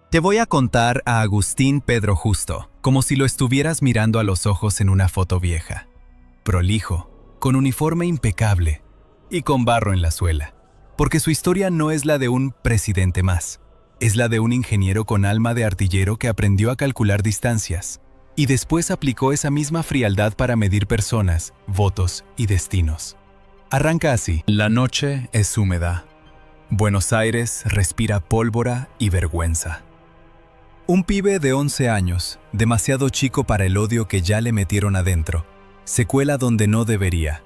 Te voy a contar a Agustín Pedro Justo, como si lo estuvieras mirando a los ojos en una foto vieja. Prolijo, con uniforme impecable y con barro en la suela. Porque su historia no es la de un presidente más. Es la de un ingeniero con alma de artillero que aprendió a calcular distancias y después aplicó esa misma frialdad para medir personas, votos y destinos. Arranca así. La noche es húmeda. Buenos Aires respira pólvora y vergüenza. Un pibe de 11 años, demasiado chico para el odio que ya le metieron adentro, se cuela donde no debería.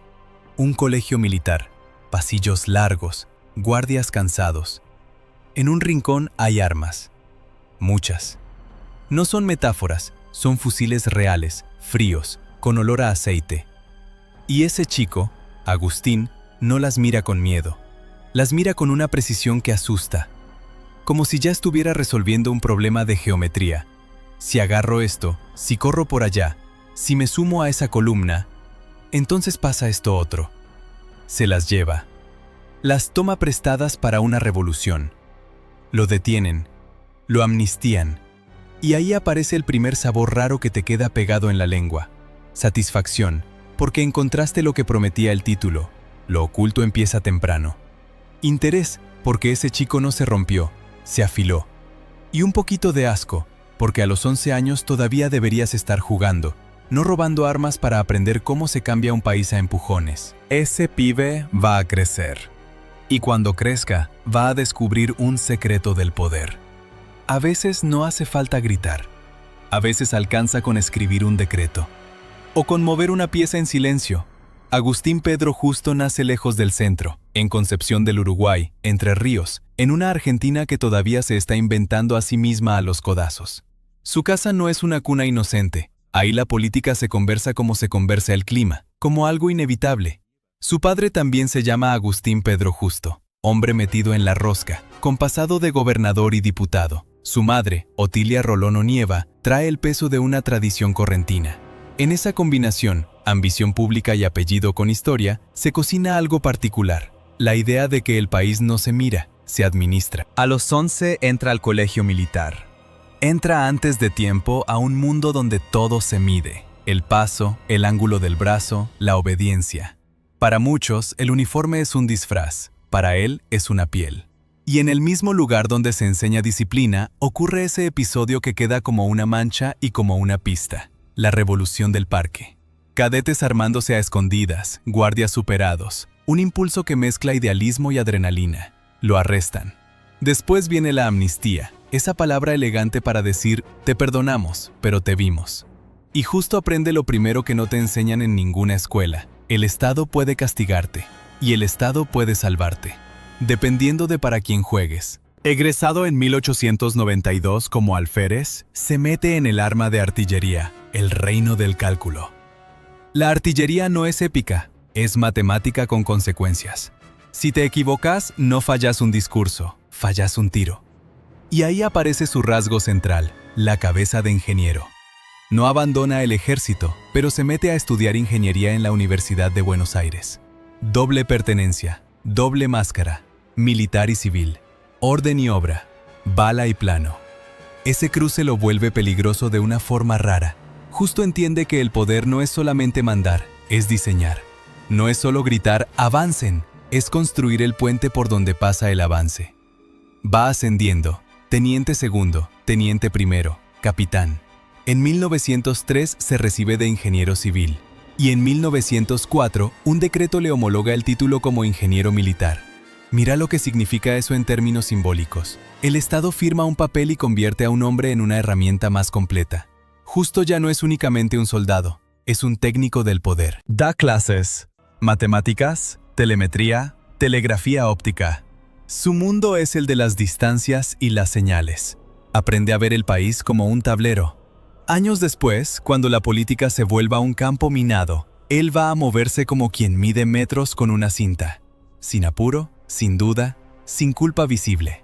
Un colegio militar, pasillos largos, guardias cansados. En un rincón hay armas. Muchas. No son metáforas, son fusiles reales, fríos, con olor a aceite. Y ese chico, Agustín, no las mira con miedo. Las mira con una precisión que asusta. Como si ya estuviera resolviendo un problema de geometría. Si agarro esto, si corro por allá, si me sumo a esa columna, entonces pasa esto otro. Se las lleva. Las toma prestadas para una revolución. Lo detienen, lo amnistían, y ahí aparece el primer sabor raro que te queda pegado en la lengua. Satisfacción, porque encontraste lo que prometía el título. Lo oculto empieza temprano. Interés, porque ese chico no se rompió, se afiló. Y un poquito de asco, porque a los 11 años todavía deberías estar jugando, no robando armas para aprender cómo se cambia un país a empujones. Ese pibe va a crecer. Y cuando crezca, va a descubrir un secreto del poder. A veces no hace falta gritar. A veces alcanza con escribir un decreto. O con mover una pieza en silencio. Agustín Pedro Justo nace lejos del centro, en Concepción del Uruguay, Entre Ríos, en una Argentina que todavía se está inventando a sí misma a los codazos. Su casa no es una cuna inocente. Ahí la política se conversa como se conversa el clima, como algo inevitable. Su padre también se llama Agustín Pedro Justo, hombre metido en la rosca, con pasado de gobernador y diputado. Su madre, Otilia Rolón Onieva, trae el peso de una tradición correntina. En esa combinación, ambición pública y apellido con historia, se cocina algo particular, la idea de que el país no se mira, se administra. A los 11 entra al colegio militar. Entra antes de tiempo a un mundo donde todo se mide, el paso, el ángulo del brazo, la obediencia. Para muchos, el uniforme es un disfraz, para él es una piel. Y en el mismo lugar donde se enseña disciplina, ocurre ese episodio que queda como una mancha y como una pista. La revolución del parque. Cadetes armándose a escondidas, guardias superados, un impulso que mezcla idealismo y adrenalina. Lo arrestan. Después viene la amnistía, esa palabra elegante para decir, te perdonamos, pero te vimos. Y Justo aprende lo primero que no te enseñan en ninguna escuela. El Estado puede castigarte, y el Estado puede salvarte, dependiendo de para quién juegues. Egresado en 1892 como alférez, se mete en el arma de artillería, el reino del cálculo. La artillería no es épica, es matemática con consecuencias. Si te equivocas, no fallas un discurso, fallas un tiro. Y ahí aparece su rasgo central, la cabeza de ingeniero. No abandona el ejército, pero se mete a estudiar ingeniería en la Universidad de Buenos Aires. Doble pertenencia, doble máscara, militar y civil, orden y obra, bala y plano. Ese cruce lo vuelve peligroso de una forma rara. Justo entiende que el poder no es solamente mandar, es diseñar. No es solo gritar «avancen», es construir el puente por donde pasa el avance. Va ascendiendo, teniente segundo, teniente primero, capitán. En 1903 se recibe de ingeniero civil y en 1904 un decreto le homologa el título como ingeniero militar. Mira lo que significa eso en términos simbólicos. El Estado firma un papel y convierte a un hombre en una herramienta más completa. Justo ya no es únicamente un soldado, es un técnico del poder. Da clases, matemáticas, telemetría, telegrafía óptica. Su mundo es el de las distancias y las señales. Aprende a ver el país como un tablero. Años después, cuando la política se vuelva un campo minado, él va a moverse como quien mide metros con una cinta. Sin apuro, sin duda, sin culpa visible.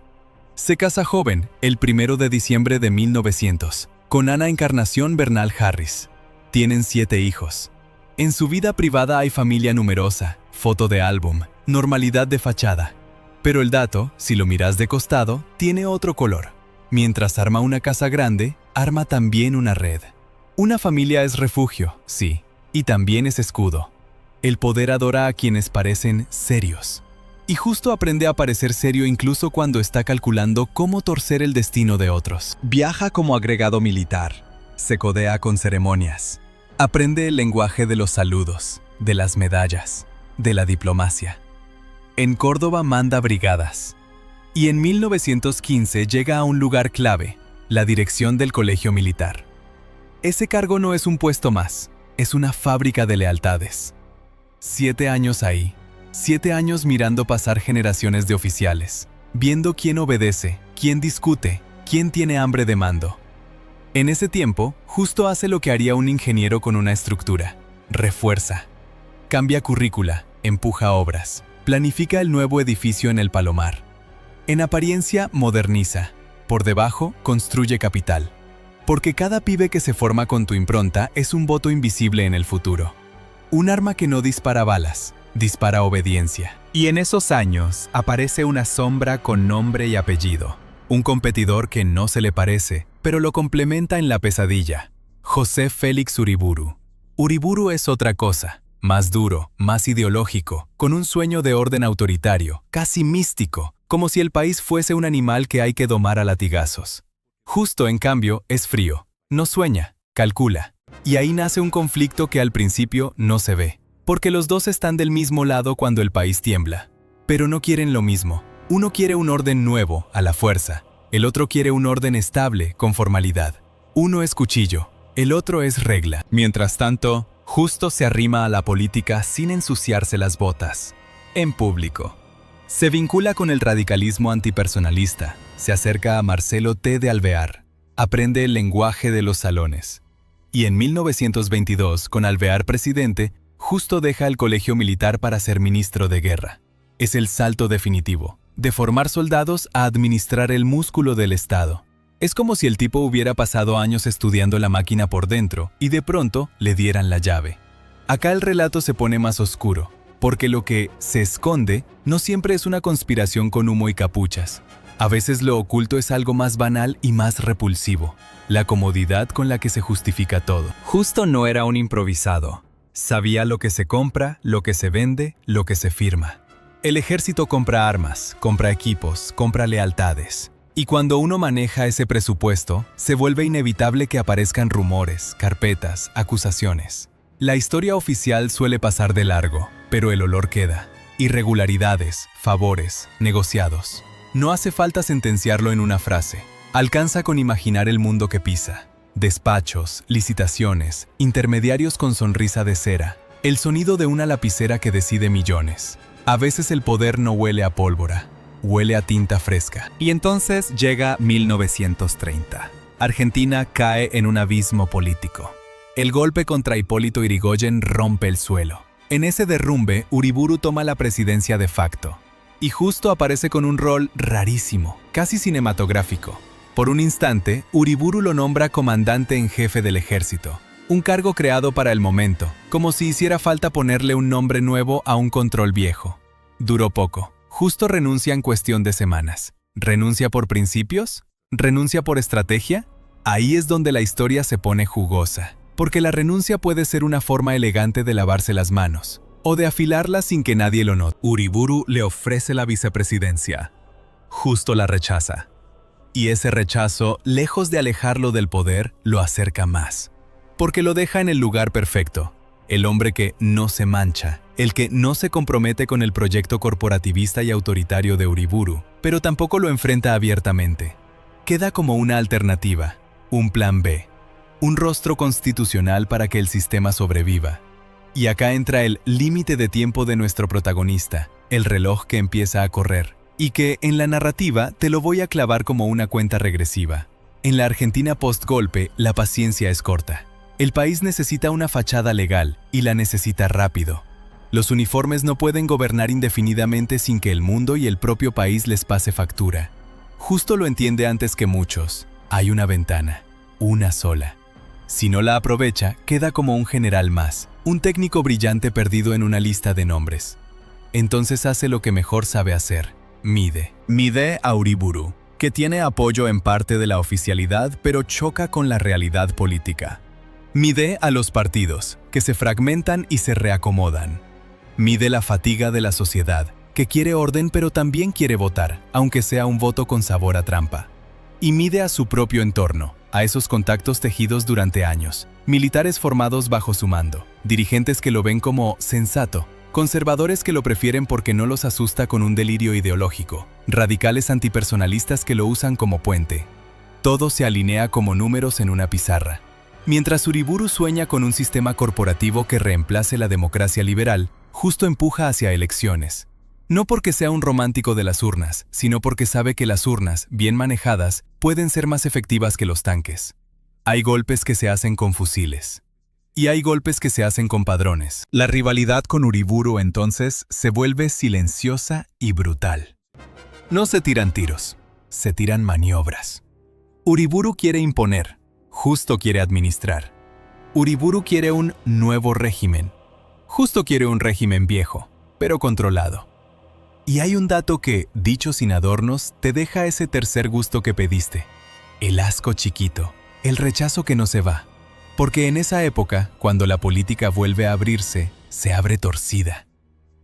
Se casa joven, el 1 de diciembre de 1900, con Ana Encarnación Bernal Harris. Tienen 7 hijos. En su vida privada hay familia numerosa, foto de álbum, normalidad de fachada. Pero el dato, si lo miras de costado, tiene otro color. Mientras arma una casa grande, arma también una red. Una familia es refugio, sí, y también es escudo. El poder adora a quienes parecen serios. Y justo aprende a parecer serio incluso cuando está calculando cómo torcer el destino de otros. Viaja como agregado militar. Se codea con ceremonias. Aprende el lenguaje de los saludos, de las medallas, de la diplomacia. En Córdoba manda brigadas. Y en 1915 llega a un lugar clave, la dirección del Colegio Militar. Ese cargo no es un puesto más, es una fábrica de lealtades. 7 años ahí, 7 años mirando pasar generaciones de oficiales, viendo quién obedece, quién discute, quién tiene hambre de mando. En ese tiempo, justo hace lo que haría un ingeniero con una estructura: refuerza. Cambia currícula, empuja obras, planifica el nuevo edificio en el Palomar. En apariencia, moderniza. Por debajo, construye capital. Porque cada pibe que se forma con tu impronta es un voto invisible en el futuro. Un arma que no dispara balas, dispara obediencia. Y en esos años aparece una sombra con nombre y apellido. Un competidor que no se le parece, pero lo complementa en la pesadilla. José Félix Uriburu. Uriburu es otra cosa, más duro, más ideológico, con un sueño de orden autoritario, casi místico, como si el país fuese un animal que hay que domar a latigazos. Justo, en cambio, es frío, no sueña, calcula. Y ahí nace un conflicto que al principio no se ve, porque los dos están del mismo lado cuando el país tiembla. Pero no quieren lo mismo. Uno quiere un orden nuevo, a la fuerza. El otro quiere un orden estable, con formalidad. Uno es cuchillo, el otro es regla. Mientras tanto, Justo se arrima a la política sin ensuciarse las botas. En público. Se vincula con el radicalismo antipersonalista. Se acerca a Marcelo T. de Alvear. Aprende el lenguaje de los salones. Y en 1922, con Alvear presidente, Justo deja el colegio militar para ser ministro de guerra. Es el salto definitivo, de formar soldados a administrar el músculo del Estado. Es como si el tipo hubiera pasado años estudiando la máquina por dentro y de pronto le dieran la llave. Acá el relato se pone más oscuro, porque lo que se esconde no siempre es una conspiración con humo y capuchas. A veces lo oculto es algo más banal y más repulsivo, la comodidad con la que se justifica todo. Justo no era un improvisado. Sabía lo que se compra, lo que se vende, lo que se firma. El ejército compra armas, compra equipos, compra lealtades. Y cuando uno maneja ese presupuesto, se vuelve inevitable que aparezcan rumores, carpetas, acusaciones. La historia oficial suele pasar de largo, pero el olor queda. Irregularidades, favores, negociados. No hace falta sentenciarlo en una frase. Alcanza con imaginar el mundo que pisa. Despachos, licitaciones, intermediarios con sonrisa de cera. El sonido de una lapicera que decide millones. A veces el poder no huele a pólvora. Huele a tinta fresca. Y entonces llega 1930. Argentina cae en un abismo político. El golpe contra Hipólito Yrigoyen rompe el suelo. En ese derrumbe, Uriburu toma la presidencia de facto. Y Justo aparece con un rol rarísimo, casi cinematográfico. Por un instante, Uriburu lo nombra comandante en jefe del ejército. Un cargo creado para el momento, como si hiciera falta ponerle un nombre nuevo a un control viejo. Duró poco. Justo renuncia en cuestión de semanas. ¿Renuncia por principios? ¿Renuncia por estrategia? Ahí es donde la historia se pone jugosa, porque la renuncia puede ser una forma elegante de lavarse las manos, o de afilarlas sin que nadie lo note. Uriburu le ofrece la vicepresidencia. Justo la rechaza. Y ese rechazo, lejos de alejarlo del poder, lo acerca más, porque lo deja en el lugar perfecto. El hombre que no se mancha, el que no se compromete con el proyecto corporativista y autoritario de Uriburu, pero tampoco lo enfrenta abiertamente. Queda como una alternativa, un plan B, un rostro constitucional para que el sistema sobreviva. Y acá entra el límite de tiempo de nuestro protagonista, el reloj que empieza a correr, y que en la narrativa te lo voy a clavar como una cuenta regresiva. En la Argentina post-golpe, la paciencia es corta. El país necesita una fachada legal y la necesita rápido. Los uniformes no pueden gobernar indefinidamente sin que el mundo y el propio país les pase factura. Justo lo entiende antes que muchos. Hay una ventana, una sola. Si no la aprovecha, queda como un general más, un técnico brillante perdido en una lista de nombres. Entonces hace lo que mejor sabe hacer. Mide a Uriburu. que tiene apoyo en parte de la oficialidad pero choca con la realidad política. Mide a los partidos, que se fragmentan y se reacomodan. Mide la fatiga de la sociedad, que quiere orden pero también quiere votar, aunque sea un voto con sabor a trampa. Y mide a su propio entorno, a esos contactos tejidos durante años, militares formados bajo su mando, dirigentes que lo ven como sensato, conservadores que lo prefieren porque no los asusta con un delirio ideológico, radicales antipersonalistas que lo usan como puente. Todo se alinea como números en una pizarra. Mientras Uriburu sueña con un sistema corporativo que reemplace la democracia liberal, Justo empuja hacia elecciones. No porque sea un romántico de las urnas, sino porque sabe que las urnas, bien manejadas, pueden ser más efectivas que los tanques. Hay golpes que se hacen con fusiles. Y hay golpes que se hacen con padrones. La rivalidad con Uriburu entonces se vuelve silenciosa y brutal. No se tiran tiros, se tiran maniobras. Uriburu quiere imponer, Justo quiere administrar. Uriburu quiere un nuevo régimen. Justo quiere un régimen viejo, pero controlado. Y hay un dato que, dicho sin adornos, te deja ese tercer gusto que pediste. El asco chiquito, el rechazo que no se va. Porque en esa época, cuando la política vuelve a abrirse, se abre torcida.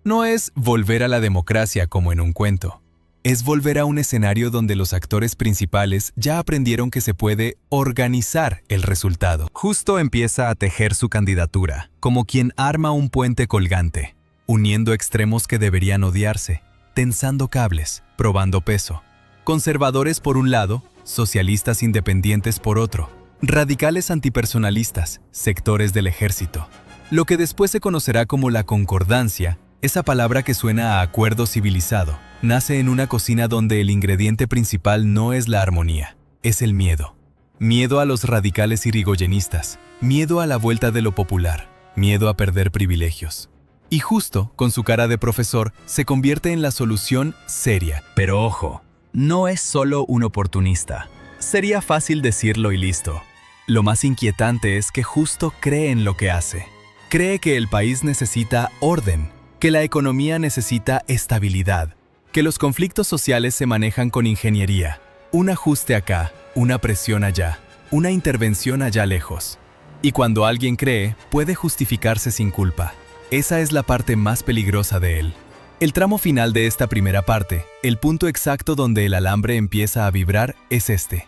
No es volver a la democracia como en un cuento. Es volver a un escenario donde los actores principales ya aprendieron que se puede organizar el resultado. Justo empieza a tejer su candidatura, como quien arma un puente colgante, uniendo extremos que deberían odiarse, tensando cables, probando peso. Conservadores por un lado, socialistas independientes por otro, radicales antipersonalistas, sectores del ejército. Lo que después se conocerá como la concordancia, esa palabra que suena a acuerdo civilizado, nace en una cocina donde el ingrediente principal no es la armonía, es el miedo. Miedo a los radicales irigoyenistas, miedo a la vuelta de lo popular, miedo a perder privilegios. Y Justo, con su cara de profesor, se convierte en la solución seria. Pero ojo, no es solo un oportunista. Sería fácil decirlo y listo. Lo más inquietante es que Justo cree en lo que hace. Cree que el país necesita orden, que la economía necesita estabilidad, que los conflictos sociales se manejan con ingeniería. Un ajuste acá, una presión allá, una intervención allá lejos. Y cuando alguien cree, puede justificarse sin culpa. Esa es la parte más peligrosa de él. El tramo final de esta primera parte, el punto exacto donde el alambre empieza a vibrar, es este.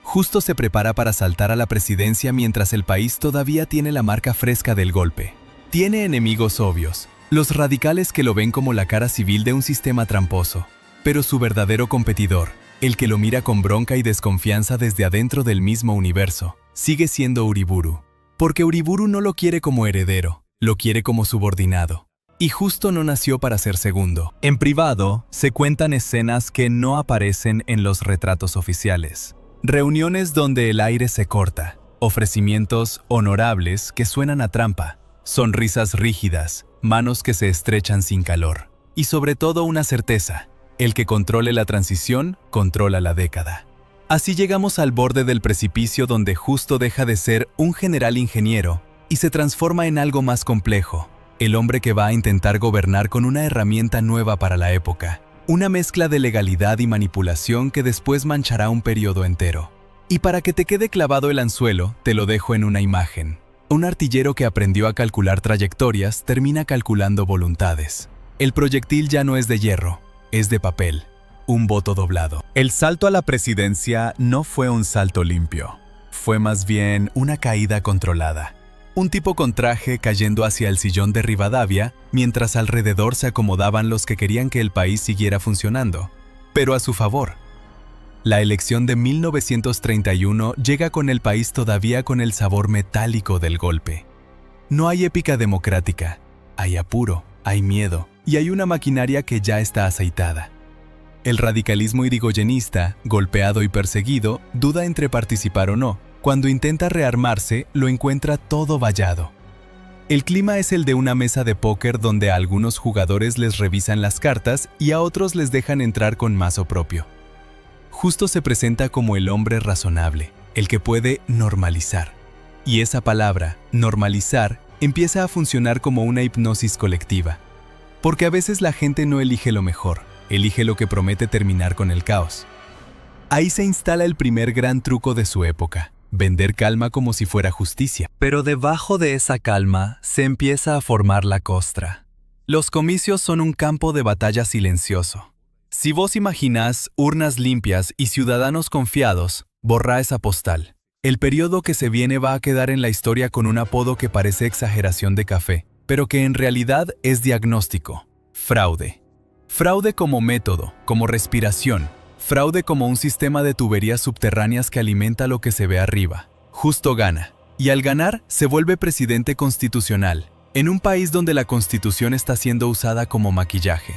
Justo se prepara para saltar a la presidencia mientras el país todavía tiene la marca fresca del golpe. Tiene enemigos obvios, los radicales que lo ven como la cara civil de un sistema tramposo. Pero su verdadero competidor, el que lo mira con bronca y desconfianza desde adentro del mismo universo, sigue siendo Uriburu. Porque Uriburu no lo quiere como heredero, lo quiere como subordinado. Y Justo no nació para ser segundo. En privado, se cuentan escenas que no aparecen en los retratos oficiales. Reuniones donde el aire se corta, ofrecimientos honorables que suenan a trampa, sonrisas rígidas, manos que se estrechan sin calor. Y sobre todo una certeza, el que controle la transición, controla la década. Así llegamos al borde del precipicio donde Justo deja de ser un general ingeniero y se transforma en algo más complejo, el hombre que va a intentar gobernar con una herramienta nueva para la época, una mezcla de legalidad y manipulación que después manchará un periodo entero. Y para que te quede clavado el anzuelo, te lo dejo en una imagen. Un artillero que aprendió a calcular trayectorias termina calculando voluntades. El proyectil ya no es de hierro, es de papel, un voto doblado. El salto a la presidencia no fue un salto limpio, fue más bien una caída controlada. Un tipo con traje cayendo hacia el sillón de Rivadavia, mientras alrededor se acomodaban los que querían que el país siguiera funcionando, pero a su favor. La elección de 1931 llega con el país todavía con el sabor metálico del golpe. No hay épica democrática, hay apuro, hay miedo y hay una maquinaria que ya está aceitada. El radicalismo irigoyenista, golpeado y perseguido, duda entre participar o no. Cuando intenta rearmarse, lo encuentra todo vallado. El clima es el de una mesa de póker donde a algunos jugadores les revisan las cartas y a otros les dejan entrar con mazo propio. Justo se presenta como el hombre razonable, el que puede normalizar. Y esa palabra, normalizar, empieza a funcionar como una hipnosis colectiva. Porque a veces la gente no elige lo mejor, elige lo que promete terminar con el caos. Ahí se instala el primer gran truco de su época: vender calma como si fuera justicia. Pero debajo de esa calma se empieza a formar la costra. Los comicios son un campo de batalla silencioso. Si vos imaginás urnas limpias y ciudadanos confiados, borra esa postal. El periodo que se viene va a quedar en la historia con un apodo que parece exageración de café, pero que en realidad es diagnóstico: fraude. Fraude como método, como respiración. Fraude como un sistema de tuberías subterráneas que alimenta lo que se ve arriba. Justo gana. Y al ganar, se vuelve presidente constitucional, en un país donde la constitución está siendo usada como maquillaje.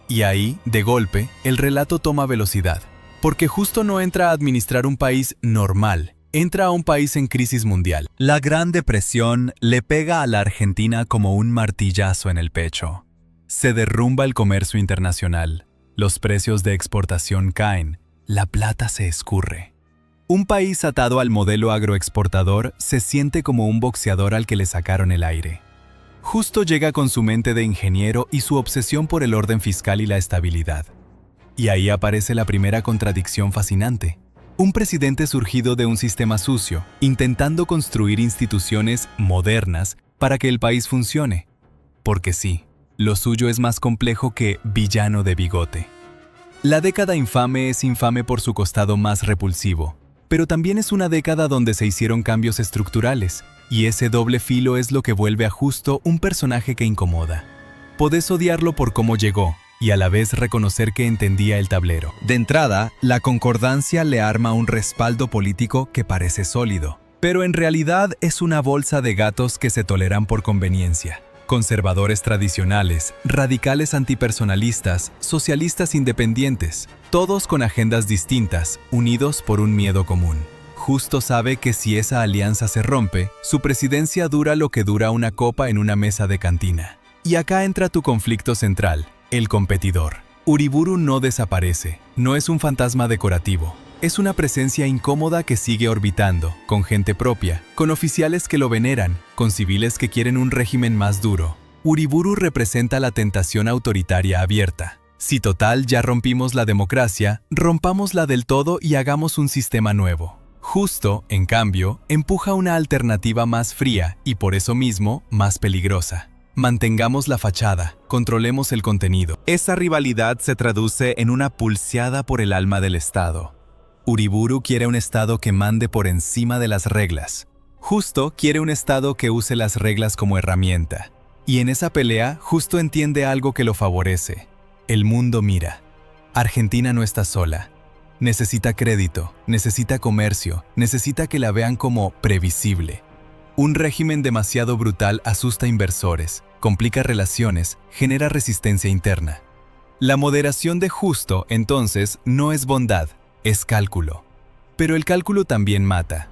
Y ahí, de golpe, el relato toma velocidad. Porque Justo no entra a administrar un país normal, entra a un país en crisis mundial. La Gran Depresión le pega a la Argentina como un martillazo en el pecho. Se derrumba el comercio internacional. Los precios de exportación caen, la plata se escurre. Un país atado al modelo agroexportador se siente como un boxeador al que le sacaron el aire. Justo llega con su mente de ingeniero y su obsesión por el orden fiscal y la estabilidad. Y ahí aparece la primera contradicción fascinante. Un presidente surgido de un sistema sucio, intentando construir instituciones modernas para que el país funcione. Porque sí, lo suyo es más complejo que villano de bigote. La década infame es infame por su costado más repulsivo, pero también es una década donde se hicieron cambios estructurales, y ese doble filo es lo que vuelve a Justo un personaje que incomoda. Podés odiarlo por cómo llegó, y a la vez reconocer que entendía el tablero. De entrada, la concordancia le arma un respaldo político que parece sólido, pero en realidad es una bolsa de gatos que se toleran por conveniencia. Conservadores tradicionales, radicales antipersonalistas, socialistas independientes, todos con agendas distintas, unidos por un miedo común. Justo sabe que si esa alianza se rompe, su presidencia dura lo que dura una copa en una mesa de cantina. Y acá entra tu conflicto central, el competidor. Uriburu no desaparece, no es un fantasma decorativo. Es una presencia incómoda que sigue orbitando, con gente propia, con oficiales que lo veneran, con civiles que quieren un régimen más duro. Uriburu representa la tentación autoritaria abierta. Si total ya rompimos la democracia, rompámosla del todo y hagamos un sistema nuevo. Justo, en cambio, empuja una alternativa más fría y por eso mismo más peligrosa. Mantengamos la fachada, controlemos el contenido. Esa rivalidad se traduce en una pulseada por el alma del Estado. Uriburu quiere un Estado que mande por encima de las reglas. Justo quiere un Estado que use las reglas como herramienta. Y en esa pelea, Justo entiende algo que lo favorece. El mundo mira. Argentina no está sola. Necesita crédito, necesita comercio, necesita que la vean como previsible. Un régimen demasiado brutal asusta inversores, complica relaciones, genera resistencia interna. La moderación de Justo, entonces, no es bondad, es cálculo. Pero el cálculo también mata.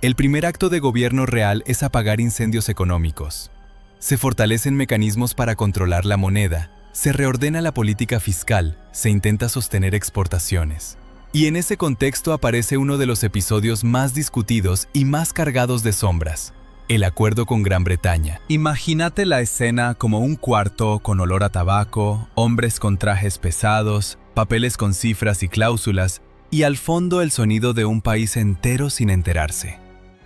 El primer acto de gobierno real es apagar incendios económicos. Se fortalecen mecanismos para controlar la moneda, se reordena la política fiscal, se intenta sostener exportaciones. Y en ese contexto aparece uno de los episodios más discutidos y más cargados de sombras: el acuerdo con Gran Bretaña. Imagínate la escena como un cuarto con olor a tabaco, hombres con trajes pesados, papeles con cifras y cláusulas, y al fondo el sonido de un país entero sin enterarse.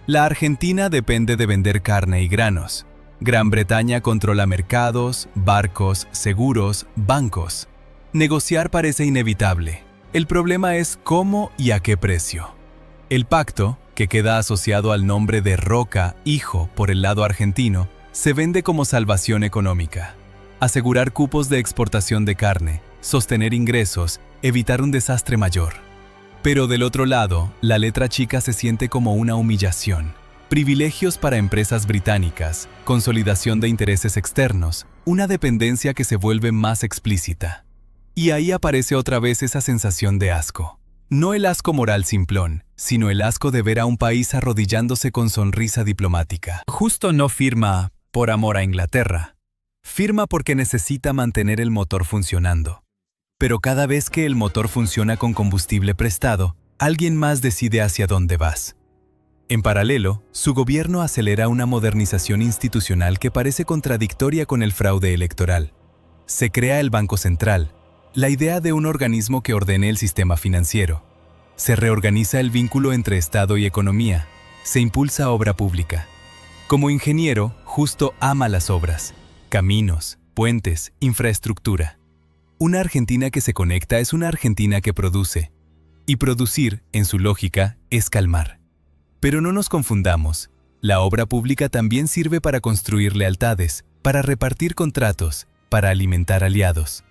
La Argentina depende de vender carne y granos. Gran Bretaña controla mercados, barcos, seguros, bancos. Negociar parece inevitable. El problema es cómo y a qué precio. El pacto, que queda asociado al nombre de Roca, hijo, por el lado argentino, se vende como salvación económica. Asegurar cupos de exportación de carne, sostener ingresos, evitar un desastre mayor. Pero del otro lado, la letra chica se siente como una humillación. Privilegios para empresas británicas, consolidación de intereses externos, una dependencia que se vuelve más explícita. Y ahí aparece otra vez esa sensación de asco. No el asco moral simplón, sino el asco de ver a un país arrodillándose con sonrisa diplomática. Justo no firma por amor a Inglaterra. Firma porque necesita mantener el motor funcionando. Pero cada vez que el motor funciona con combustible prestado, alguien más decide hacia dónde vas. En paralelo, su gobierno acelera una modernización institucional que parece contradictoria con el fraude electoral. Se crea el Banco Central, la idea de un organismo que ordene el sistema financiero. Se reorganiza el vínculo entre Estado y economía. Se impulsa obra pública. Como ingeniero, Justo ama las obras, caminos, puentes, infraestructura. Una Argentina que se conecta es una Argentina que produce. Y producir, en su lógica, es calmar. Pero no nos confundamos. La obra pública también sirve para construir lealtades, para repartir contratos, para alimentar aliados.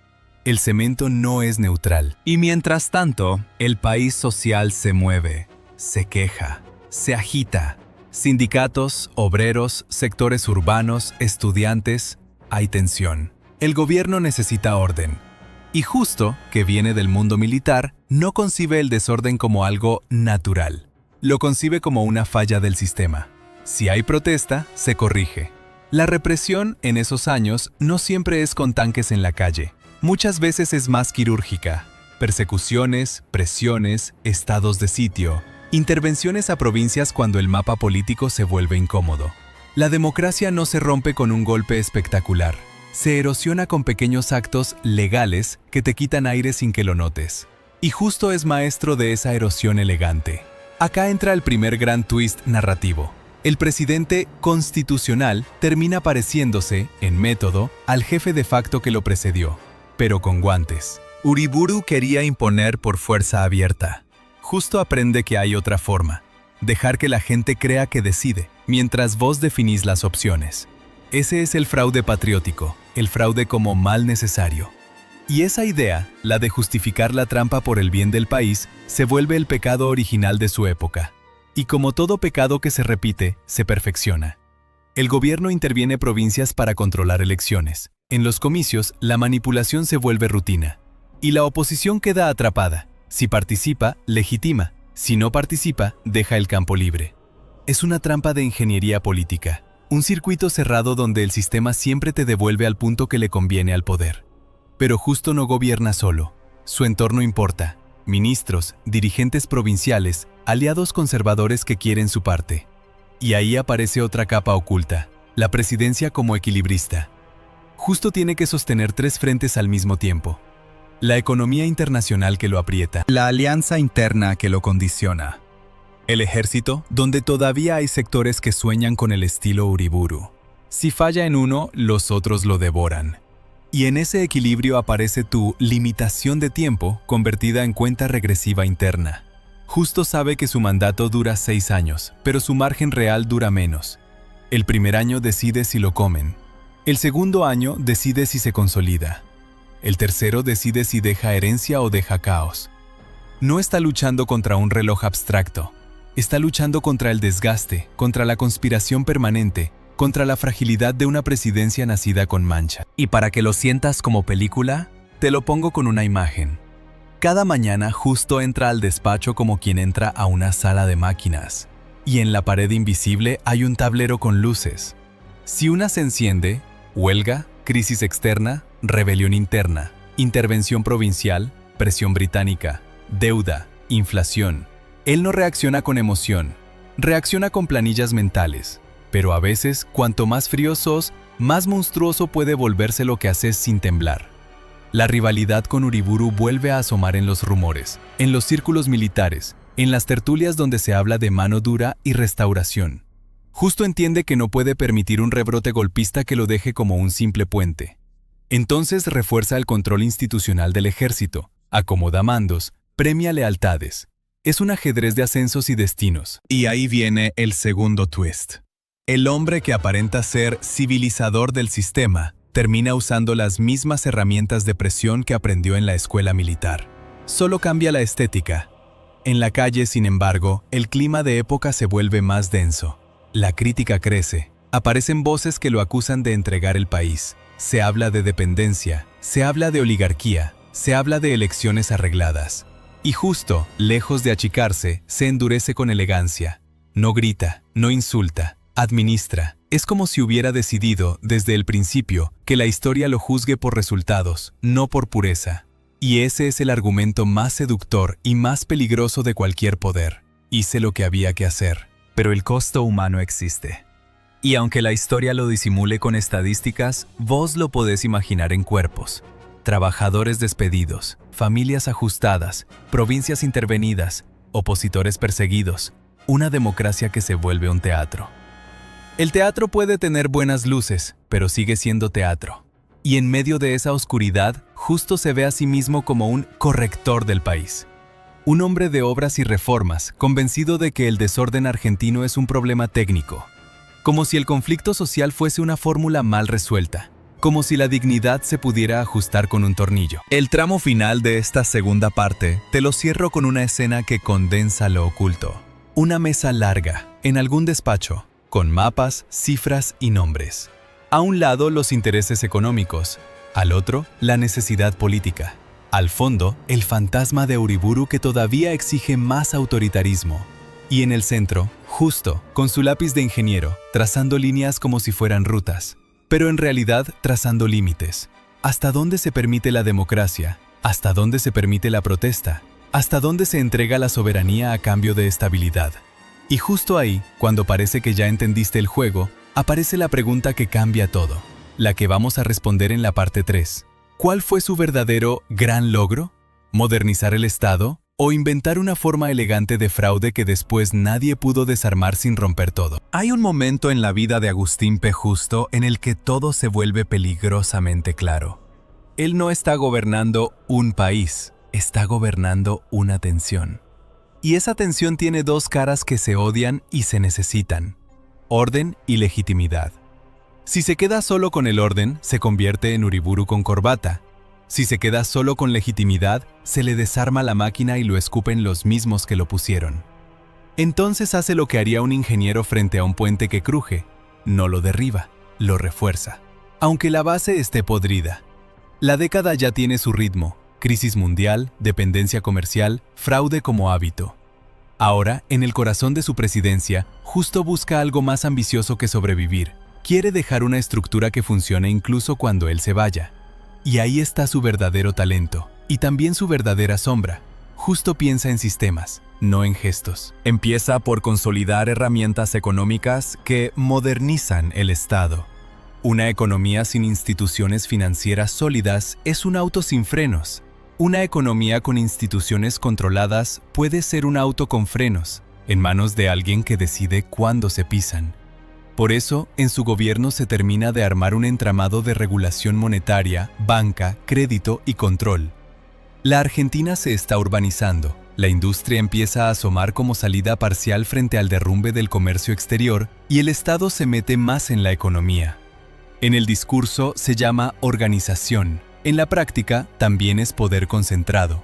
El cemento no es neutral. Y mientras tanto, el país social se mueve, se queja, se agita. Sindicatos, obreros, sectores urbanos, estudiantes, hay tensión. El gobierno necesita orden. Y Justo, que viene del mundo militar, no concibe el desorden como algo natural. Lo concibe como una falla del sistema. Si hay protesta, se corrige. La represión en esos años no siempre es con tanques en la calle. Muchas veces es más quirúrgica. Persecuciones, presiones, estados de sitio, intervenciones a provincias cuando el mapa político se vuelve incómodo. La democracia no se rompe con un golpe espectacular. Se erosiona con pequeños actos legales que te quitan aire sin que lo notes. Y Justo es maestro de esa erosión elegante. Acá entra el primer gran twist narrativo. El presidente constitucional termina pareciéndose, en método, al jefe de facto que lo precedió, pero con guantes. Uriburu quería imponer por fuerza abierta. Justo aprende que hay otra forma. Dejar que la gente crea que decide, mientras vos definís las opciones. Ese es el fraude patriótico, el fraude como mal necesario. Y esa idea, la de justificar la trampa por el bien del país, se vuelve el pecado original de su época. Y como todo pecado que se repite, se perfecciona. El gobierno interviene provincias para controlar elecciones. En los comicios, la manipulación se vuelve rutina. Y la oposición queda atrapada. Si participa, legitima. Si no participa, deja el campo libre. Es una trampa de ingeniería política. Un circuito cerrado donde el sistema siempre te devuelve al punto que le conviene al poder. Pero Justo no gobierna solo. Su entorno importa. Ministros, dirigentes provinciales, aliados conservadores que quieren su parte. Y ahí aparece otra capa oculta, la presidencia como equilibrista. Justo tiene que sostener tres frentes al mismo tiempo. La economía internacional que lo aprieta. La alianza interna que lo condiciona. El ejército, donde todavía hay sectores que sueñan con el estilo Uriburu. Si falla en uno, los otros lo devoran. Y en ese equilibrio aparece tu limitación de tiempo convertida en cuenta regresiva interna. Justo sabe que su mandato dura 6 años, pero su margen real dura menos. El primer año decide si lo comen. El segundo año decide si se consolida. El tercero decide si deja herencia o deja caos. No está luchando contra un reloj abstracto. Está luchando contra el desgaste, contra la conspiración permanente, contra la fragilidad de una presidencia nacida con mancha. Y para que lo sientas como película, te lo pongo con una imagen. Cada mañana Justo entra al despacho como quien entra a una sala de máquinas. Y en la pared invisible hay un tablero con luces. Si una se enciende, huelga, crisis externa, rebelión interna, intervención provincial, presión británica, deuda, inflación. Él no reacciona con emoción, reacciona con planillas mentales. Pero a veces, cuanto más frío sos, más monstruoso puede volverse lo que haces sin temblar. La rivalidad con Uriburu vuelve a asomar en los rumores, en los círculos militares, en las tertulias donde se habla de mano dura y restauración. Justo entiende que no puede permitir un rebrote golpista que lo deje como un simple puente. Entonces refuerza el control institucional del ejército, acomoda mandos, premia lealtades. Es un ajedrez de ascensos y destinos. Y ahí viene el segundo twist. El hombre que aparenta ser civilizador del sistema termina usando las mismas herramientas de presión que aprendió en la escuela militar. Solo cambia la estética. En la calle, sin embargo, el clima de época se vuelve más denso. La crítica crece. Aparecen voces que lo acusan de entregar el país. Se habla de dependencia, se habla de oligarquía, se habla de elecciones arregladas. Y Justo, lejos de achicarse, se endurece con elegancia. No grita, no insulta. Administra. Es como si hubiera decidido, desde el principio, que la historia lo juzgue por resultados, no por pureza. Y ese es el argumento más seductor y más peligroso de cualquier poder. Hice lo que había que hacer. Pero el costo humano existe. Y aunque la historia lo disimule con estadísticas, vos lo podés imaginar en cuerpos. Trabajadores despedidos, familias ajustadas, provincias intervenidas, opositores perseguidos, una democracia que se vuelve un teatro. El teatro puede tener buenas luces, pero sigue siendo teatro. Y en medio de esa oscuridad, Justo se ve a sí mismo como un corrector del país. Un hombre de obras y reformas, convencido de que el desorden argentino es un problema técnico. Como si el conflicto social fuese una fórmula mal resuelta. Como si la dignidad se pudiera ajustar con un tornillo. El tramo final de esta segunda parte te lo cierro con una escena que condensa lo oculto. Una mesa larga, en algún despacho, con mapas, cifras y nombres. A un lado los intereses económicos, al otro la necesidad política. Al fondo, el fantasma de Uriburu que todavía exige más autoritarismo. Y en el centro, Justo, con su lápiz de ingeniero, trazando líneas como si fueran rutas. Pero en realidad trazando límites. ¿Hasta dónde se permite la democracia? ¿Hasta dónde se permite la protesta? ¿Hasta dónde se entrega la soberanía a cambio de estabilidad? Y justo ahí, cuando parece que ya entendiste el juego, aparece la pregunta que cambia todo, la que vamos a responder en la parte 3. ¿Cuál fue su verdadero gran logro? ¿Modernizar el Estado? ¿O inventar una forma elegante de fraude que después nadie pudo desarmar sin romper todo? Hay un momento en la vida de Agustín P. Justo en el que todo se vuelve peligrosamente claro. Él no está gobernando un país, está gobernando una tensión. Y esa tensión tiene dos caras que se odian y se necesitan: orden y legitimidad. Si se queda solo con el orden, se convierte en Uriburu con corbata. Si se queda solo con legitimidad, se le desarma la máquina y lo escupen los mismos que lo pusieron. Entonces hace lo que haría un ingeniero frente a un puente que cruje. No lo derriba, lo refuerza. Aunque la base esté podrida. La década ya tiene su ritmo: crisis mundial, dependencia comercial, fraude como hábito. Ahora, en el corazón de su presidencia, Justo busca algo más ambicioso que sobrevivir. Quiere dejar una estructura que funcione incluso cuando él se vaya. Y ahí está su verdadero talento, y también su verdadera sombra. Justo piensa en sistemas, no en gestos. Empieza por consolidar herramientas económicas que modernizan el Estado. Una economía sin instituciones financieras sólidas es un auto sin frenos. Una economía con instituciones controladas puede ser un auto con frenos, en manos de alguien que decide cuándo se pisan. Por eso, en su gobierno se termina de armar un entramado de regulación monetaria, banca, crédito y control. La Argentina se está urbanizando. La industria empieza a asomar como salida parcial frente al derrumbe del comercio exterior y el Estado se mete más en la economía. En el discurso se llama organización. En la práctica también es poder concentrado.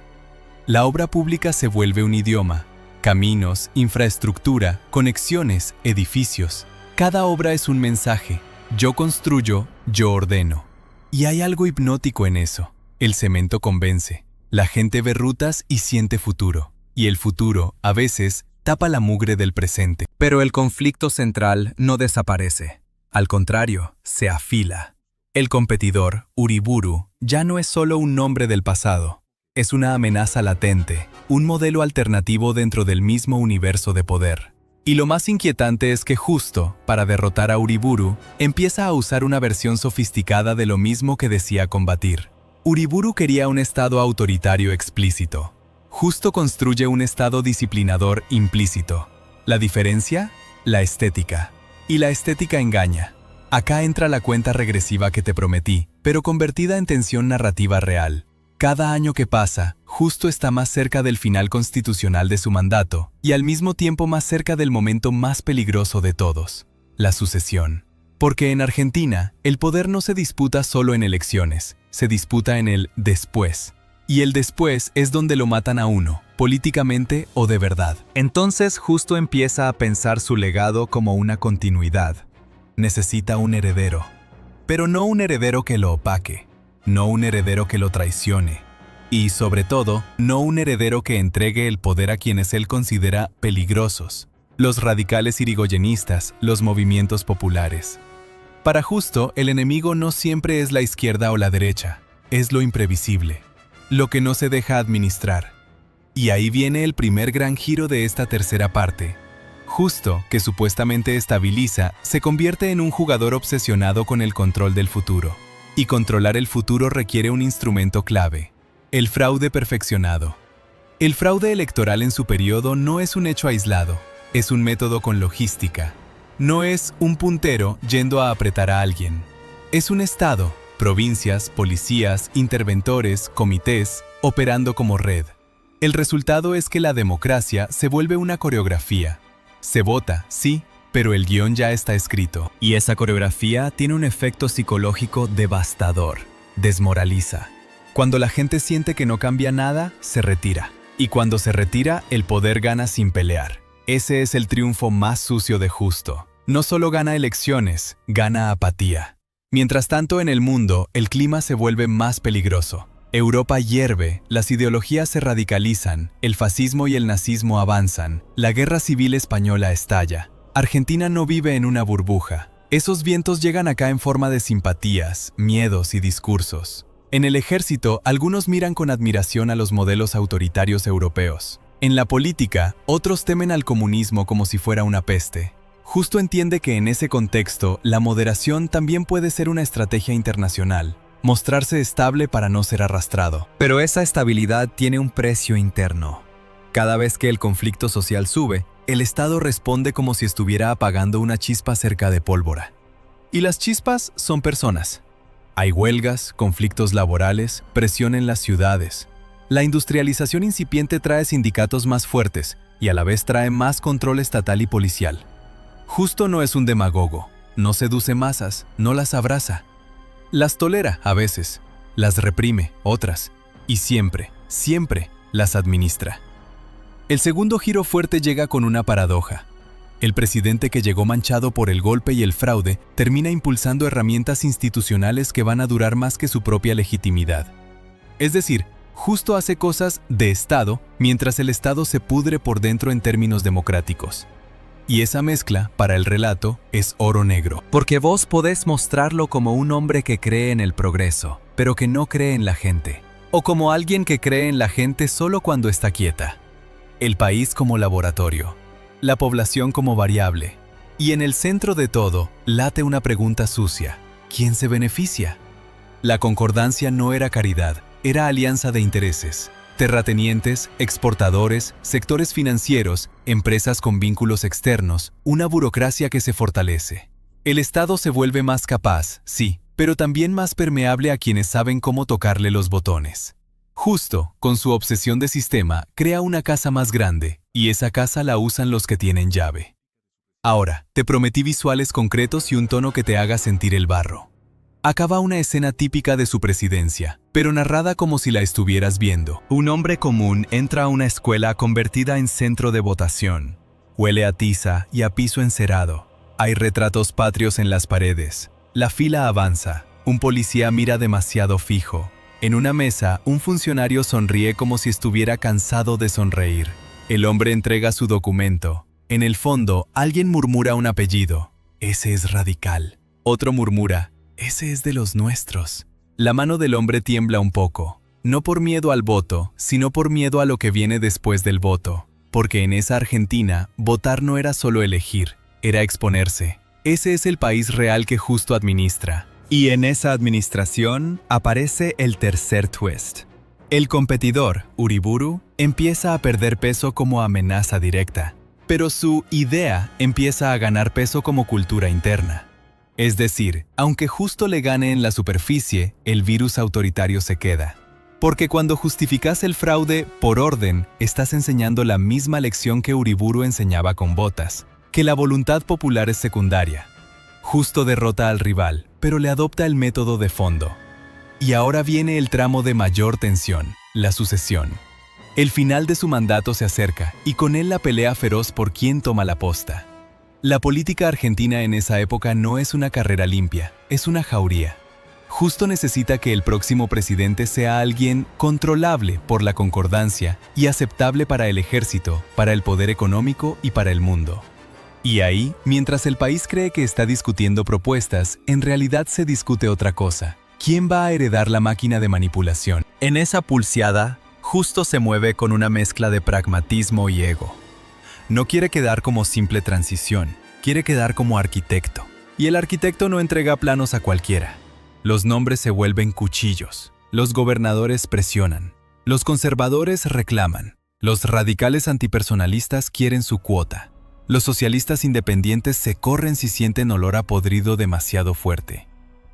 La obra pública se vuelve un idioma. Caminos, infraestructura, conexiones, edificios. Cada obra es un mensaje. Yo construyo, yo ordeno. Y hay algo hipnótico en eso. El cemento convence. La gente ve rutas y siente futuro. Y el futuro, a veces, tapa la mugre del presente. Pero el conflicto central no desaparece. Al contrario, se afila. El competidor, Uriburu, ya no es solo un nombre del pasado. Es una amenaza latente, un modelo alternativo dentro del mismo universo de poder. Y lo más inquietante es que Justo, para derrotar a Uriburu, empieza a usar una versión sofisticada de lo mismo que decía combatir. Uriburu quería un Estado autoritario explícito. Justo construye un Estado disciplinador implícito. ¿La diferencia? La estética. Y la estética engaña. Acá entra la cuenta regresiva que te prometí, pero convertida en tensión narrativa real. Cada año que pasa, Justo está más cerca del final constitucional de su mandato y al mismo tiempo más cerca del momento más peligroso de todos, la sucesión. Porque en Argentina, el poder no se disputa solo en elecciones, se disputa en el después. Y el después es donde lo matan a uno, políticamente o de verdad. Entonces Justo empieza a pensar su legado como una continuidad. Necesita un heredero. Pero no un heredero que lo opaque. No un heredero que lo traicione. Y, sobre todo, no un heredero que entregue el poder a quienes él considera peligrosos. Los radicales irigoyenistas, los movimientos populares. Para Justo, el enemigo no siempre es la izquierda o la derecha. Es lo imprevisible. Lo que no se deja administrar. Y ahí viene el primer gran giro de esta tercera parte. Justo, que supuestamente estabiliza, se convierte en un jugador obsesionado con el control del futuro. Y controlar el futuro requiere un instrumento clave: el fraude perfeccionado. El fraude electoral en su periodo no es un hecho aislado, es un método con logística. No es un puntero yendo a apretar a alguien. Es un Estado, provincias, policías, interventores, comités, operando como red. El resultado es que la democracia se vuelve una coreografía. Se vota, sí, pero el guión ya está escrito. Y esa coreografía tiene un efecto psicológico devastador. Desmoraliza. Cuando la gente siente que no cambia nada, se retira. Y cuando se retira, el poder gana sin pelear. Ese es el triunfo más sucio de Justo. No solo gana elecciones, gana apatía. Mientras tanto, en el mundo, el clima se vuelve más peligroso. Europa hierve, las ideologías se radicalizan, el fascismo y el nazismo avanzan, la guerra civil española estalla. Argentina no vive en una burbuja. Esos vientos llegan acá en forma de simpatías, miedos y discursos. En el ejército, algunos miran con admiración a los modelos autoritarios europeos. En la política, otros temen al comunismo como si fuera una peste. Justo entiende que en ese contexto, la moderación también puede ser una estrategia internacional. Mostrarse estable para no ser arrastrado. Pero esa estabilidad tiene un precio interno. Cada vez que el conflicto social sube, el Estado responde como si estuviera apagando una chispa cerca de pólvora. Y las chispas son personas. Hay huelgas, conflictos laborales, presión en las ciudades. La industrialización incipiente trae sindicatos más fuertes y a la vez trae más control estatal y policial. Justo no es un demagogo, no seduce masas, no las abraza. Las tolera a veces, las reprime otras, y siempre, siempre las administra. El segundo giro fuerte llega con una paradoja. El presidente que llegó manchado por el golpe y el fraude termina impulsando herramientas institucionales que van a durar más que su propia legitimidad. Es decir, Justo hace cosas de Estado mientras el Estado se pudre por dentro en términos democráticos. Y esa mezcla, para el relato, es oro negro. Porque vos podés mostrarlo como un hombre que cree en el progreso, pero que no cree en la gente. O como alguien que cree en la gente solo cuando está quieta. El país como laboratorio. La población como variable. Y en el centro de todo, late una pregunta sucia. ¿Quién se beneficia? La concordancia no era caridad, era alianza de intereses. Terratenientes, exportadores, sectores financieros, empresas con vínculos externos, una burocracia que se fortalece. El Estado se vuelve más capaz, sí, pero también más permeable a quienes saben cómo tocarle los botones. Justo, con su obsesión de sistema, crea una casa más grande, y esa casa la usan los que tienen llave. Ahora, te prometí visuales concretos y un tono que te haga sentir el barro. Acaba una escena típica de su presidencia, pero narrada como si la estuvieras viendo. Un hombre común entra a una escuela convertida en centro de votación. Huele a tiza y a piso encerado. Hay retratos patrios en las paredes. La fila avanza. Un policía mira demasiado fijo. En una mesa, un funcionario sonríe como si estuviera cansado de sonreír. El hombre entrega su documento. En el fondo, alguien murmura un apellido. Ese es Radical. Otro murmura. Ese es de los nuestros. La mano del hombre tiembla un poco, no por miedo al voto, sino por miedo a lo que viene después del voto. Porque en esa Argentina, votar no era solo elegir, era exponerse. Ese es el país real que Justo administra. Y en esa administración aparece el tercer twist. El competidor, Uriburu, empieza a perder peso como amenaza directa, pero su idea empieza a ganar peso como cultura interna. Es decir, aunque Justo le gane en la superficie, el virus autoritario se queda. Porque cuando justificas el fraude por orden, estás enseñando la misma lección que Uriburu enseñaba con Botas, que la voluntad popular es secundaria. Justo derrota al rival, pero le adopta el método de fondo. Y ahora viene el tramo de mayor tensión, la sucesión. El final de su mandato se acerca, y con él la pelea feroz por quién toma la posta. La política argentina en esa época no es una carrera limpia, es una jauría. Justo necesita que el próximo presidente sea alguien controlable por la concordancia y aceptable para el ejército, para el poder económico y para el mundo. Y ahí, mientras el país cree que está discutiendo propuestas, en realidad se discute otra cosa. ¿Quién va a heredar la máquina de manipulación? En esa pulseada, Justo se mueve con una mezcla de pragmatismo y ego. No quiere quedar como simple transición, quiere quedar como arquitecto. Y el arquitecto no entrega planos a cualquiera. Los nombres se vuelven cuchillos, los gobernadores presionan, los conservadores reclaman, Los radicales antipersonalistas quieren su cuota. Los socialistas independientes se corren si sienten olor a podrido demasiado fuerte.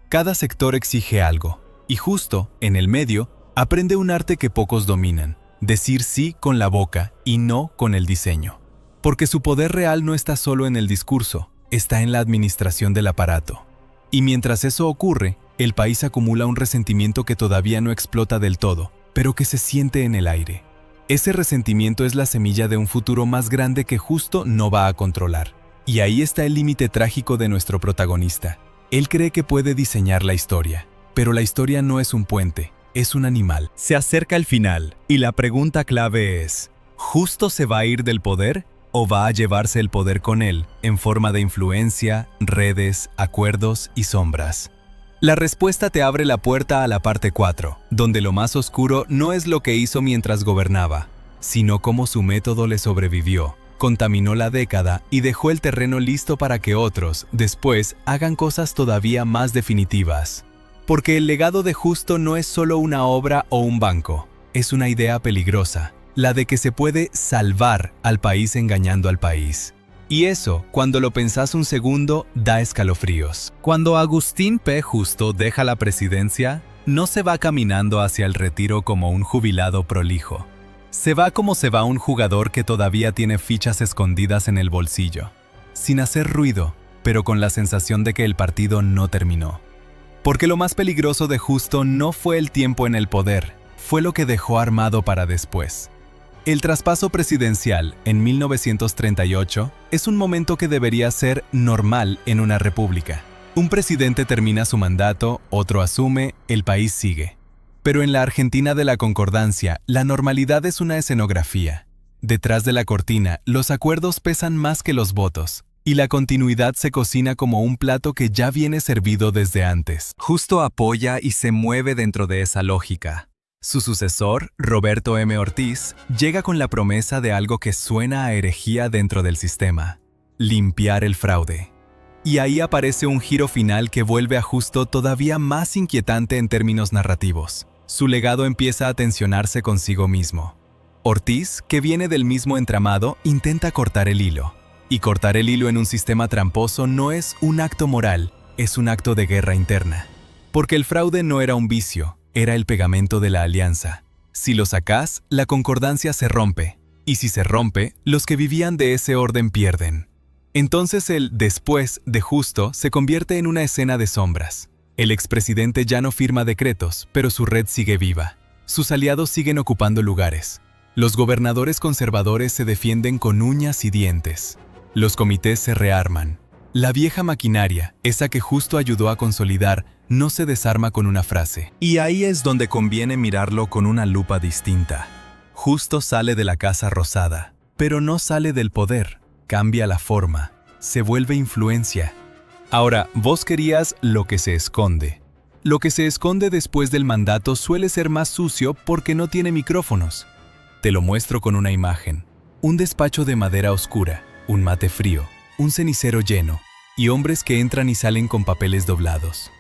Cada sector exige algo, y justo, en el medio, aprende un arte que pocos dominan: decir sí con la boca y no con el diseño. Porque su poder real no está solo en el discurso, está en la administración del aparato. Y mientras eso ocurre, el país acumula un resentimiento que todavía no explota del todo, pero que se siente en el aire. Ese resentimiento es la semilla de un futuro más grande que justo no va a controlar. Y ahí está el límite trágico de nuestro protagonista. Él cree que puede diseñar la historia, pero la historia no es un puente, es un animal. Se acerca el final, y la pregunta clave es: ¿Justo se va a ir del poder o va a llevarse el poder con él en forma de influencia, redes, acuerdos y sombras? La respuesta te abre la puerta a la parte 4, donde lo más oscuro no es lo que hizo mientras gobernaba, sino cómo su método le sobrevivió, contaminó la década y dejó el terreno listo para que otros, después, hagan cosas todavía más definitivas. Porque el legado de Justo no es solo una obra o un banco, es una idea peligrosa, la de que se puede salvar al país engañando al país. Y eso, cuando lo pensás un segundo, da escalofríos. Cuando Agustín P. Justo deja la presidencia, no se va caminando hacia el retiro como un jubilado prolijo. Se va como se va un jugador que todavía tiene fichas escondidas en el bolsillo, sin hacer ruido, pero con la sensación de que el partido no terminó. Porque lo más peligroso de Justo no fue el tiempo en el poder, fue lo que dejó armado para después. El traspaso presidencial en 1938 es un momento que debería ser normal en una república. Un presidente termina su mandato, otro asume, el país sigue. Pero en la Argentina de la Concordancia, la normalidad es una escenografía. Detrás de la cortina, los acuerdos pesan más que los votos, y la continuidad se cocina como un plato que ya viene servido desde antes. Justo apoya y se mueve dentro de esa lógica. Su sucesor, Roberto M. Ortiz, llega con la promesa de algo que suena a herejía dentro del sistema: limpiar el fraude. Y ahí aparece un giro final que vuelve a Justo todavía más inquietante en términos narrativos. Su legado empieza a tensionarse consigo mismo. Ortiz, que viene del mismo entramado, intenta cortar el hilo. Y cortar el hilo en un sistema tramposo no es un acto moral, es un acto de guerra interna. Porque el fraude no era un vicio, era el pegamento de la alianza. Si lo sacás, la concordancia se rompe. Y si se rompe, los que vivían de ese orden pierden. Entonces el después de Justo se convierte en una escena de sombras. El expresidente ya no firma decretos, pero su red sigue viva. Sus aliados siguen ocupando lugares. Los gobernadores conservadores se defienden con uñas y dientes. Los comités se rearman. La vieja maquinaria, esa que Justo ayudó a consolidar, no se desarma con una frase. Y ahí es donde conviene mirarlo con una lupa distinta. Justo sale de la Casa Rosada, pero no sale del poder. Cambia la forma, se vuelve influencia. Ahora, vos querías lo que se esconde. Lo que se esconde después del mandato suele ser más sucio porque no tiene micrófonos. Te lo muestro con una imagen. Un despacho de madera oscura, un mate frío, un cenicero lleno, y hombres que entran y salen con papeles doblados.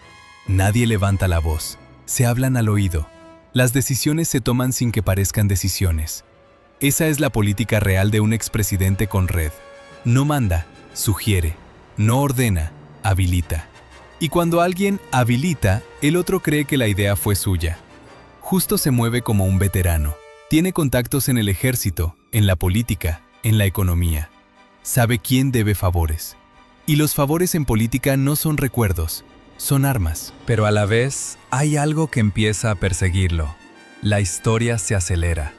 Nadie levanta la voz, se hablan al oído. Las decisiones se toman sin que parezcan decisiones. Esa es la política real de un expresidente con red. No manda, sugiere, no ordena, habilita. Y cuando alguien habilita, el otro cree que la idea fue suya. Justo se mueve como un veterano. Tiene contactos en el ejército, en la política, en la economía. Sabe quién debe favores. Y los favores en política no son recuerdos, son armas. Pero a la vez, hay algo que empieza a perseguirlo. La historia se acelera.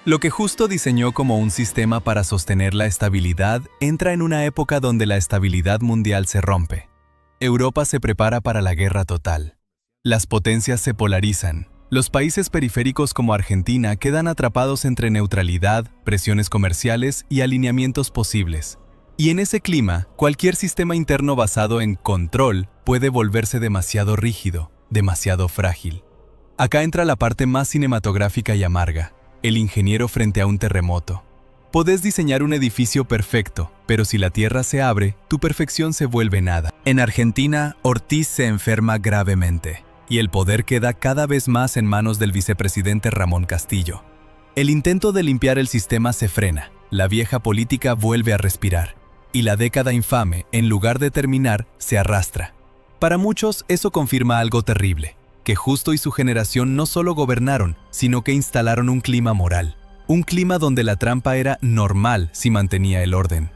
Lo que Justo diseñó como un sistema para sostener la estabilidad entra en una época donde la estabilidad mundial se rompe. Europa se prepara para la guerra total. Las potencias se polarizan. Los países periféricos como Argentina quedan atrapados entre neutralidad, presiones comerciales y alineamientos posibles. Y en ese clima, cualquier sistema interno basado en control puede volverse demasiado rígido, demasiado frágil. Acá entra la parte más cinematográfica y amarga, el ingeniero frente a un terremoto. Podés diseñar un edificio perfecto, pero si la tierra se abre, tu perfección se vuelve nada. En Argentina, Ortiz se enferma gravemente, y el poder queda cada vez más en manos del vicepresidente Ramón Castillo. El intento de limpiar el sistema se frena, la vieja política vuelve a respirar, y la década infame, en lugar de terminar, se arrastra. Para muchos, eso confirma algo terrible, que Justo y su generación no solo gobernaron, sino que instalaron un clima moral. Un clima donde la trampa era normal si mantenía el orden.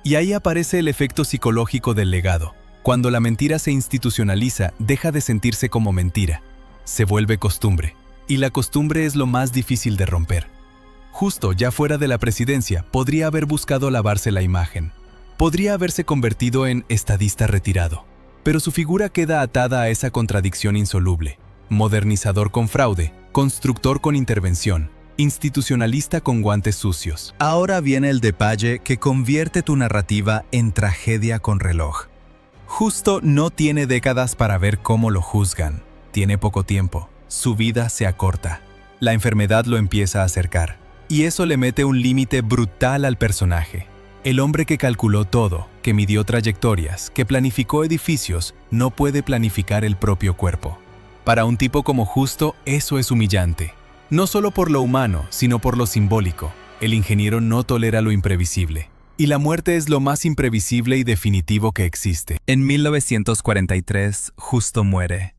Y ahí aparece el efecto psicológico del legado. Cuando la mentira se institucionaliza, deja de sentirse como mentira. Se vuelve costumbre. Y la costumbre es lo más difícil de romper. Justo, ya fuera de la presidencia, podría haber buscado lavarse la imagen. Podría haberse convertido en estadista retirado. Pero su figura queda atada a esa contradicción insoluble. Modernizador con fraude, constructor con intervención, institucionalista con guantes sucios. Ahora viene el detalle que convierte tu narrativa en tragedia con reloj. Justo no tiene décadas para ver cómo lo juzgan. Tiene poco tiempo. Su vida se acorta. La enfermedad lo empieza a acercar. Y eso le mete un límite brutal al personaje. El hombre que calculó todo, que midió trayectorias, que planificó edificios, no puede planificar el propio cuerpo. Para un tipo como Justo, eso es humillante. No solo por lo humano, sino por lo simbólico. El ingeniero no tolera lo imprevisible. Y la muerte es lo más imprevisible y definitivo que existe. En 1943, Justo muere.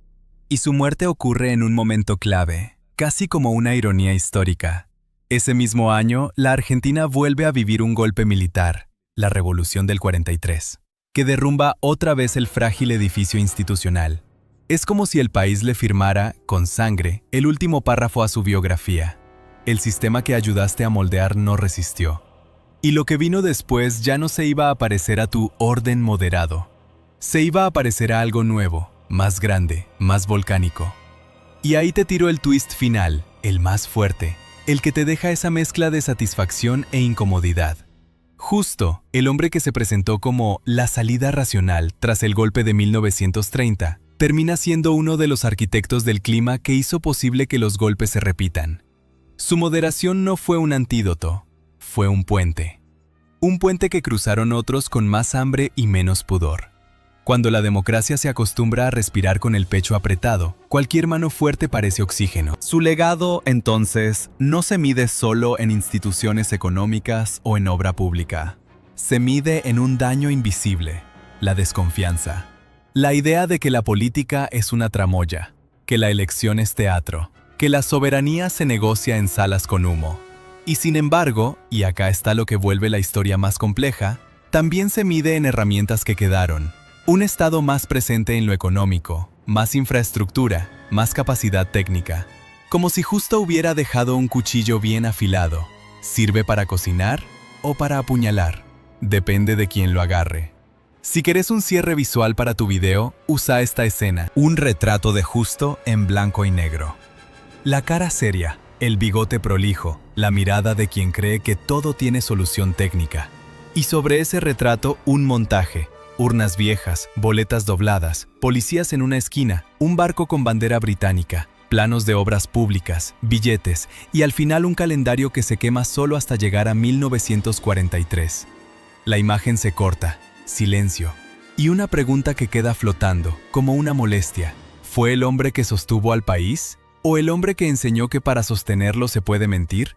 Y su muerte ocurre en un momento clave, casi como una ironía histórica. Ese mismo año, la Argentina vuelve a vivir un golpe militar, la Revolución del 43, que derrumba otra vez el frágil edificio institucional. Es como si el país le firmara, con sangre, el último párrafo a su biografía. El sistema que ayudaste a moldear no resistió. Y lo que vino después ya no se iba a parecer a tu orden moderado. Se iba a parecer a algo nuevo, más grande, más volcánico. Y ahí te tiro el twist final, el más fuerte, el que te deja esa mezcla de satisfacción e incomodidad. Justo, el hombre que se presentó como la salida racional tras el golpe de 1930, termina siendo uno de los arquitectos del clima que hizo posible que los golpes se repitan. Su moderación no fue un antídoto, fue un puente. Un puente que cruzaron otros con más hambre y menos pudor. Cuando la democracia se acostumbra a respirar con el pecho apretado, cualquier mano fuerte parece oxígeno. Su legado, entonces, no se mide solo en instituciones económicas o en obra pública. Se mide en un daño invisible, la desconfianza. La idea de que la política es una tramoya, que la elección es teatro, que la soberanía se negocia en salas con humo. Y sin embargo, y acá está lo que vuelve la historia más compleja, también se mide en herramientas que quedaron. Un Estado más presente en lo económico, más infraestructura, más capacidad técnica. Como si Justo hubiera dejado un cuchillo bien afilado. ¿Sirve para cocinar o para apuñalar? Depende de quién lo agarre. Si querés un cierre visual para tu video, usa esta escena. Un retrato de Justo en blanco y negro. La cara seria, el bigote prolijo, la mirada de quien cree que todo tiene solución técnica. Y sobre ese retrato, un montaje. Urnas viejas, boletas dobladas, policías en una esquina, un barco con bandera británica, planos de obras públicas, billetes y al final un calendario que se quema solo hasta llegar a 1943. La imagen se corta, silencio, y una pregunta que queda flotando, como una molestia. ¿Fue el hombre que sostuvo al país? ¿O el hombre que enseñó que para sostenerlo se puede mentir?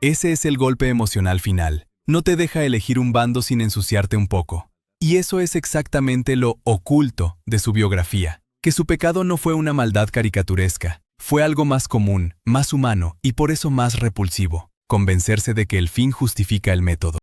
Ese es el golpe emocional final. No te deja elegir un bando sin ensuciarte un poco. Y eso es exactamente lo oculto de su biografía, que su pecado no fue una maldad caricaturesca, fue algo más común, más humano y por eso más repulsivo, convencerse de que el fin justifica el método.